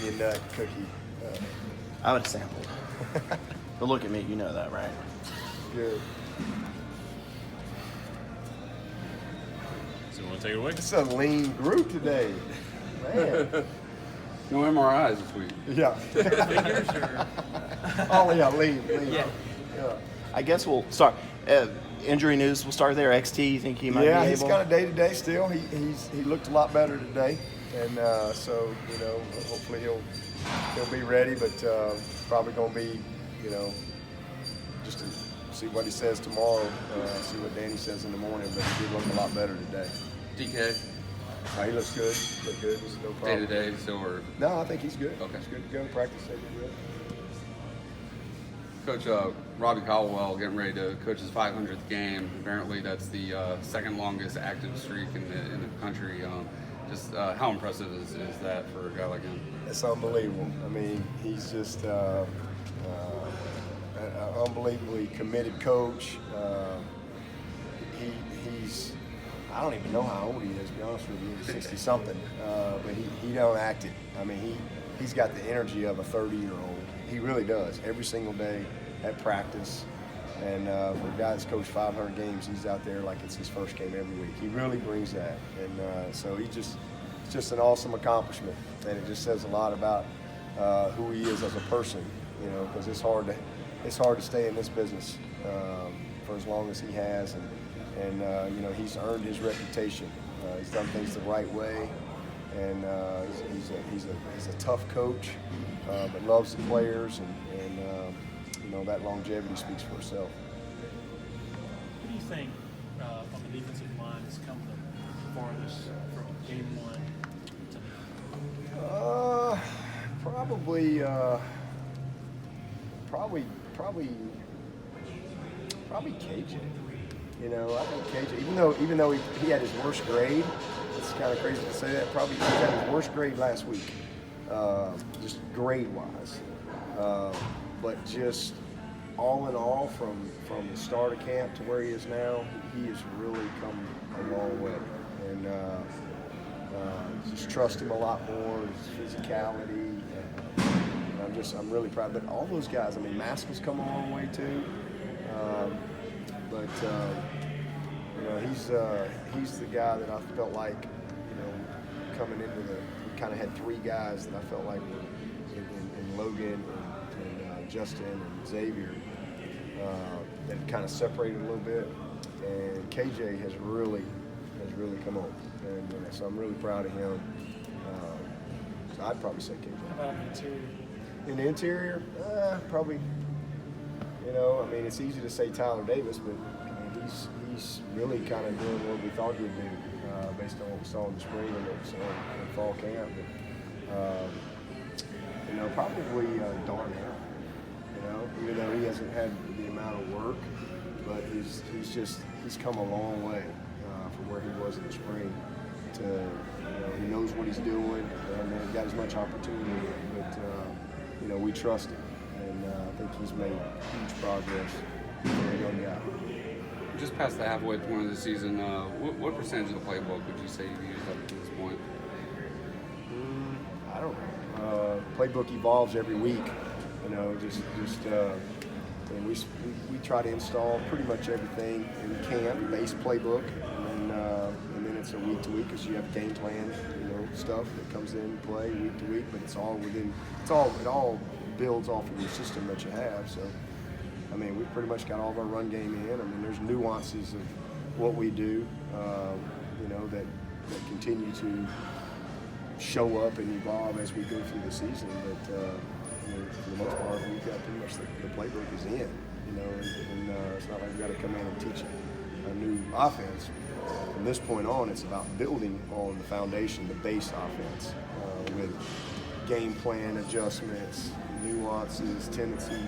you a nut cookie. I would have sampled. But look at me, you know that, right? Good. So you want to take it away? It's a lean group today. Man. No MRIs this week. Yeah. Figures or? Oh, yeah, lean. Yeah. Yeah. I guess we'll start. Injury news, we'll start there. XT, you think he might be able? Yeah, he's kind of day-to-day still. He looked a lot better today. And so, hopefully he'll be ready, but probably going to be, just to see what he says tomorrow, see what Danny says in the morning, but he did look a lot better today. DK, He looks good. Look good. There's no problem. day to day, still or No, I think he's good. Okay. He's good to go. Practice day good. Coach Robbie Caldwell getting ready to coach his 500th game. Apparently, that's the second longest active streak in the country. Just how impressive is that for a guy like him? It's unbelievable. I mean, he's just an unbelievably committed coach. He's I don't even know how old he is, to be honest with you. He's 60-something, but he don't act it. I mean, he's got the energy of a 30-year-old. He really does. Every single day at practice. And for a guy that's coached 500 games, he's out there like it's his first game every week. He really brings that. And so it's just an awesome accomplishment. And it just says a lot about who he is as a person, because it's hard to stay in this business for as long as he has. And he's earned his reputation. He's done things the right way. And he's a tough coach, but loves the players, and that longevity speaks for itself. What do you think on the defensive line has come the farthest from game one to probably KJ. I think KJ, even though he had his worst grade, it's kind of crazy to say that. Probably he had his worst grade last week, just grade-wise. But just all in all, from the start of camp to where he is now, he has really come a long way. And just trust him a lot more, his physicality. I'm really proud. But all those guys, I mean, Maskell's come a long way too. He's the guy that I felt like, coming into we kind of had three guys that I felt like were in Logan and Justin and Xavier that kind of separated a little bit. And KJ has really come on. And so I'm really proud of him. So I'd probably say KJ. how about the interior? In the interior, probably, I mean, it's easy to say Tyler Davis, but he's really kind of doing what we thought he'd do based on what we saw in the spring and what we saw in fall camp. But, probably Darnell, even though he hasn't had the amount of work, but he's come a long way from where he was in the spring to, he knows what he's doing and got as much opportunity, but, we trust him, and I think he's made huge progress for a young guy. Just past the halfway point of the season, what percentage of the playbook would you say you've used up to this point? I don't know. Playbook evolves every week. And we try to install pretty much everything in camp, base playbook, and then it's a week to week because you have game plan, stuff that comes in play week to week. But it all builds off of your system that you have. So, I mean, we've pretty much got all of our run game in. I mean, there's nuances of what we do, that continue to show up and evolve as we go through the season. But for the most part, we've got pretty much the playbook is in, and it's not like we've got to come in and teach a new offense. From this point on, it's about building on the foundation, the base offense, with game plan adjustments, nuances, tendency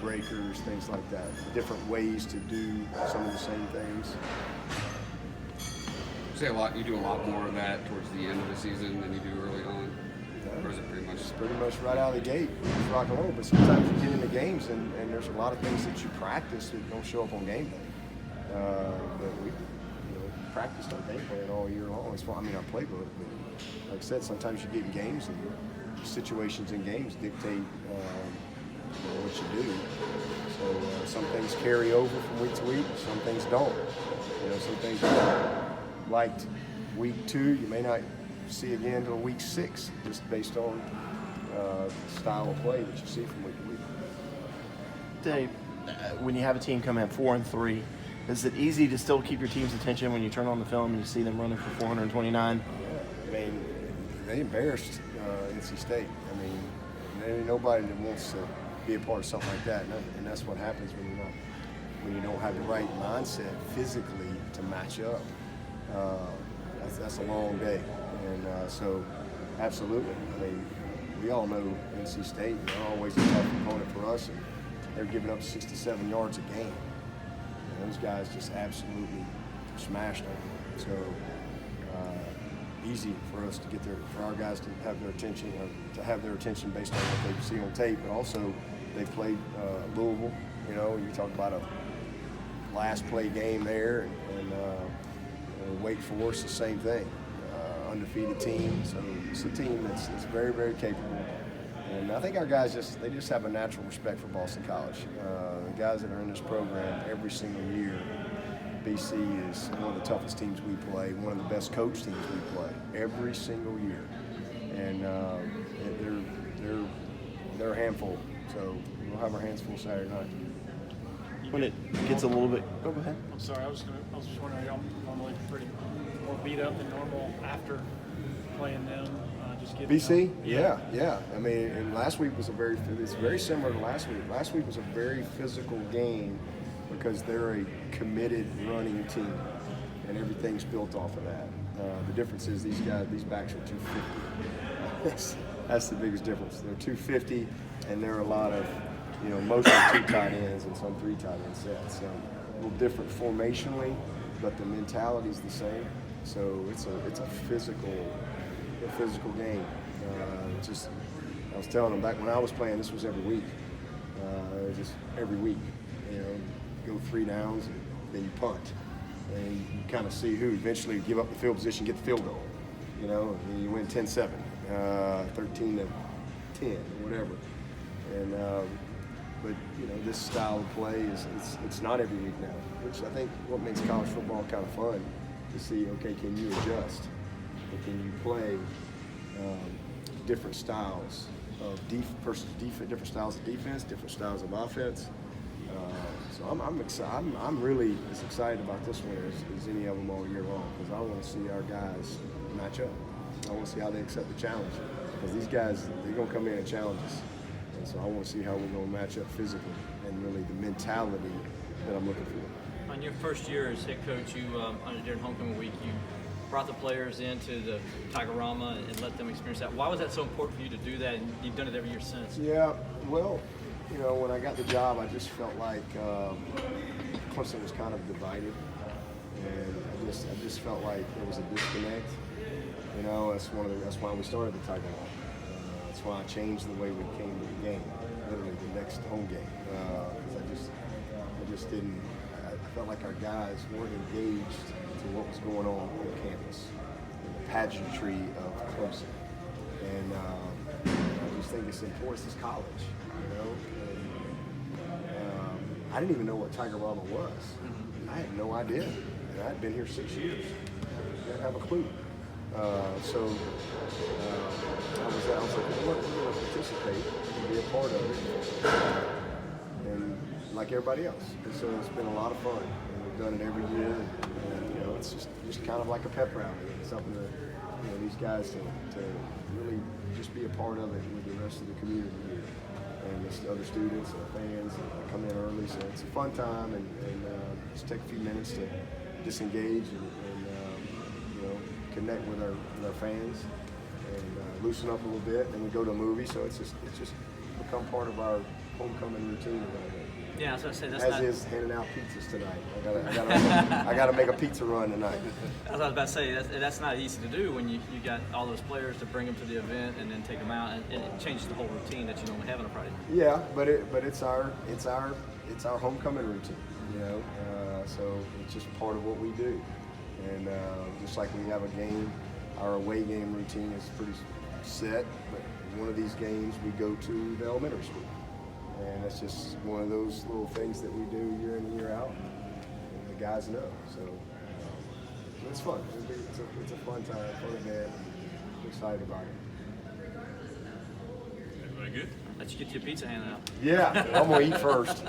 breakers, things like that. Different ways to do some of the same things. You do a lot more of that towards the end of the season than you do early on? Or is it pretty much? It's pretty much right out of the gate. It's rock and roll, but sometimes you get into games and there's a lot of things that you practice that don't show up on game day. But we practiced our game plan all year long. It's fun. I mean, our playbook. But like I said, sometimes you get in games and situations in games dictate what you do. So some things carry over from week to week, some things don't. Some things you liked week 2, you may not see again until week 6, just based on style of play that you see from week to week. Dave, when you have a team come in 4-3, is it easy to still keep your team's attention when you turn on the film and you see them running for 429? I mean, they embarrassed NC State. I mean, there ain't nobody that wants to be a part of something like that, and that's what happens when you don't have the right mindset physically to match up. That's a long day, and so absolutely. I mean, we all know NC State. They're always a tough opponent for us, and they're giving up 67 yards a game. And those guys just absolutely smashed them. So easy for us to get for our guys to have their attention, based on what they see on tape. But also, they played Louisville. You talk about a last play game there, and Wake Forest, the same thing. Undefeated team, so it's a team that's very, very capable. And I think our guys just have a natural respect for Boston College. The guys that are in this program every single year, BC is one of the toughest teams we play, one of the best coached teams we play every single year, and they're a handful. So we'll have our hands full Saturday night. When it gets a little bit, go ahead. I'm sorry, I was just wondering, y'all normally pretty more beat up than normal after playing them? Just getting BC? Yeah. I mean, and last week was it's very similar to last week. Last week was a very physical game because they're a committed running team, and everything's built off of that. The difference is these backs are 250. That's the biggest difference. They're 250, and there are a lot of, mostly 2 tight ends and some 3 tight end sets. So a little different formationally, but the mentality's the same. So it's a physical game. I was telling them back when I was playing, this was every week. Just every week, go 3 downs and then you punt, and you kind of see who eventually give up the field position, get the field goal. And you win 10-7, 13-10, or whatever. And but this style of play it's not every week now, which I think what makes college football kind of fun to see. Okay, can you adjust? And can you play different styles of different styles of defense, different styles of offense? So I'm excited. I'm really as excited about this one as any of them all year long, because I want to see our guys match up. I want to see how they accept the challenge, because these guys, they're going to come in and challenge us. And so I want to see how we're going to match up physically and really the mentality that I'm looking for. On your first year as head coach, during homecoming week, you brought the players into the Tigerama and let them experience that. Why was that so important for you to do that, and you've done it every year since? Yeah, well, when I got the job, I just felt like Clemson was kind of divided, and I just felt like there was a disconnect. That's why we started the Tigerama. That's why I changed the way we came to the game, literally the next home game, because I just didn't. I felt like our guys weren't engaged to what was going on campus, and the pageantry of Clemson, and I just think it's important. This is college, And, I didn't even know what Tigerama was. I had no idea, and I'd been here 6 years. I didn't have a clue. So I was like, we're going to participate and be a part of it, and like everybody else. And so it's been a lot of fun, and we've done it every year. And it's just kind of like a pep rally. It's something that these guys to really just be a part of it with the rest of the community here, and just other students and fans that come in early. So it's a fun time, and just take a few minutes to disengage and connect with our fans and loosen up a little bit. And we go to a movie, so it's just become part of our homecoming routine. Yeah, so I say that's As is handing out pizzas tonight. I gotta make a pizza run tonight. As I was about to say, that's not easy to do when you got all those players to bring them to the event and then take them out, and it changes the whole routine that you normally have on a Friday. Yeah, but it's our homecoming routine, so it's just part of what we do. And just like we have a game, our away game routine is pretty set, but one of these games we go to the elementary school. And it's just one of those little things that we do year in and year out, and the guys know. So it's fun. It's a fun time, fun event. I'm excited about it. Everybody good? Let's get your pizza handed out. Yeah, I'm gonna eat first.